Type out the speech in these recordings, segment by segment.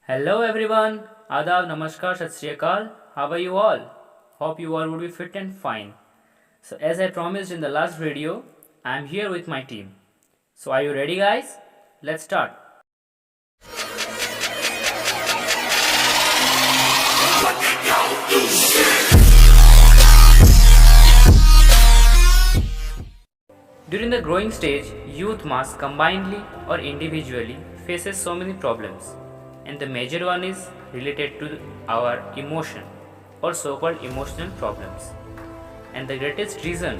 Hello everyone, Adab, Namaskar, Sat Shri Akal. How are you all? Hope you all would be fit and fine. So as I promised in the last video, I am here with my team. So are you ready guys? Let's start. During the growing stage, youth mass combinedly or individually faces so many problems, and the major one is related to our emotion or so-called emotional problems. And the greatest reason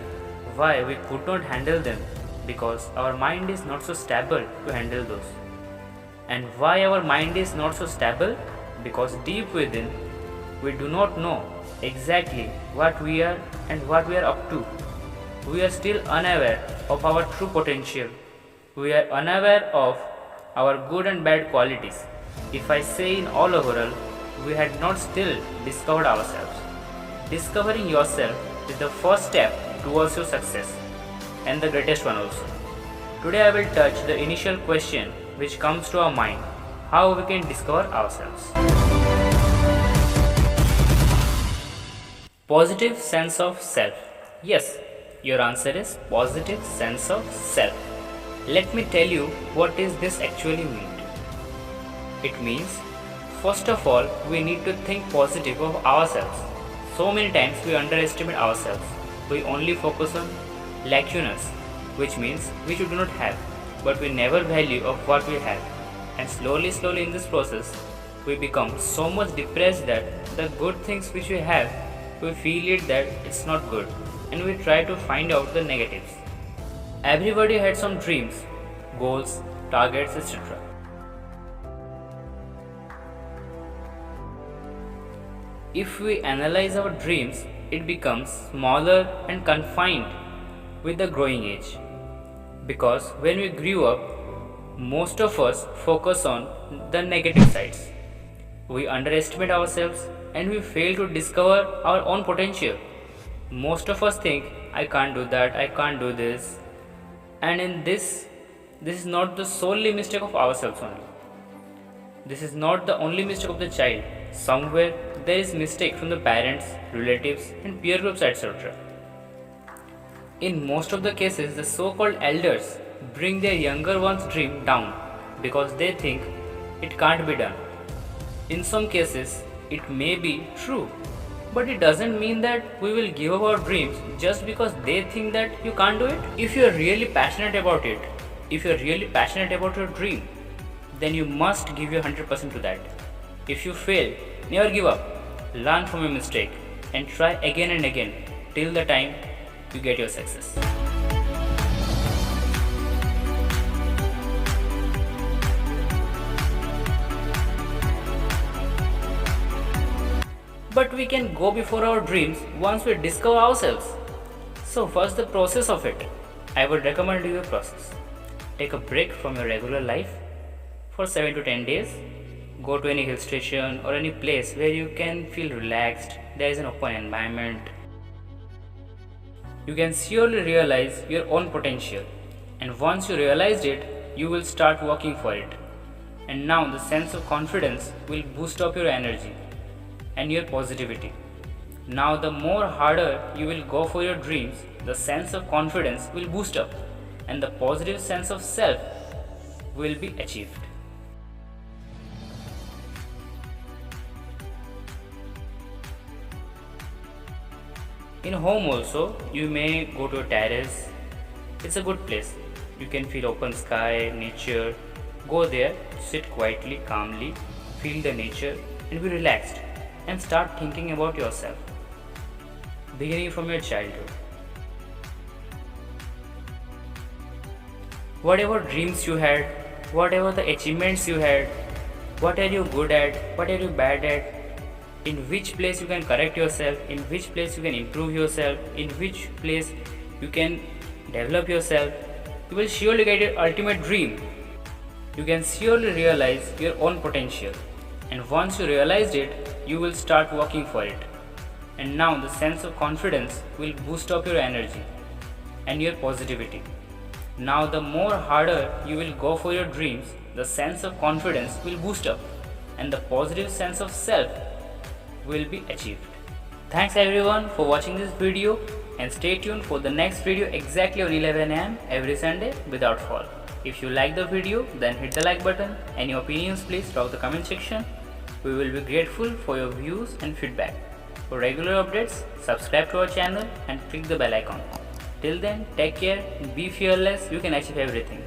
why we could not handle them because our mind is not so stable to handle those. And why our mind is not so stable? Because deep within we do not know exactly what we are and what we are up to. We are still unaware of our true potential. We are unaware of our good and bad qualities. If I say in all overall, we had not still discovered ourselves. Discovering yourself is the first step towards your success and the greatest one also. Today I will touch the initial question which comes to our mind, how we can discover ourselves. Positive sense of self. Yes, your answer is positive sense of self. Let me tell you what is this actually mean. It means, first of all, we need to think positive of ourselves. So many times we underestimate ourselves. We only focus on lacunas, which means which we do not have, but we never value of what we have. And slowly in this process, we become so much depressed that the good things which we have, we feel it that it's not good, and we try to find out the negatives. Everybody had some dreams, goals, targets, etc. If we analyze our dreams, it becomes smaller and confined with the growing age. Because when we grew up, most of us focus on the negative sides. We underestimate ourselves and we fail to discover our own potential. Most of us think, I can't do that, I can't do this. And in this is not the solely mistake of ourselves only. This is not the only mistake of the child. Somewhere there is mistake from the parents, relatives and peer groups etc. In most of the cases, the so-called elders bring their younger one's dream down because they think it can't be done. In some cases, it may be true, but it doesn't mean that we will give up our dreams just because they think that you can't do it. If you are really passionate about it, if you are really passionate about your dream, then you must give your 100% to that. If you fail, never give up. Learn from your mistake and try again and again till the time you get your success. But we can go before our dreams once we discover ourselves. So first the process of it. I would recommend you a process. Take a break from your regular life for 7 to 10 days. Go to any hill station or any place where you can feel relaxed. There is an open environment. You can surely realize your own potential. And once you realized it, you will start working for it. And now the sense of confidence will boost up your energy and your positivity. Now the more harder you will go for your dreams, the sense of confidence will boost up and the positive sense of self will be achieved. In home also, you may go to a terrace. It's a good place. You can feel open sky, nature. Go there, sit quietly, calmly, feel the nature and be relaxed and start thinking about yourself, beginning from your childhood. Whatever dreams you had, whatever the achievements you had, what are you good at, what are you bad at, in which place you can correct yourself, in which place you can improve yourself, in which place you can develop yourself, you will surely get your ultimate dream. You can surely realize your own potential. And once you realized it, you will start working for it. And now the sense of confidence will boost up your energy and your positivity. Now the more harder you will go for your dreams, the sense of confidence will boost up and the positive sense of self will be achieved. Thanks everyone for watching this video, and stay tuned for the next video exactly on 11 am every Sunday without fault. If you like the video, then hit the like button. Any opinions, please drop the comment section. We will be grateful for your views and feedback. For regular updates, subscribe to our channel and click the bell icon. Till then, take care, be fearless, you can achieve everything.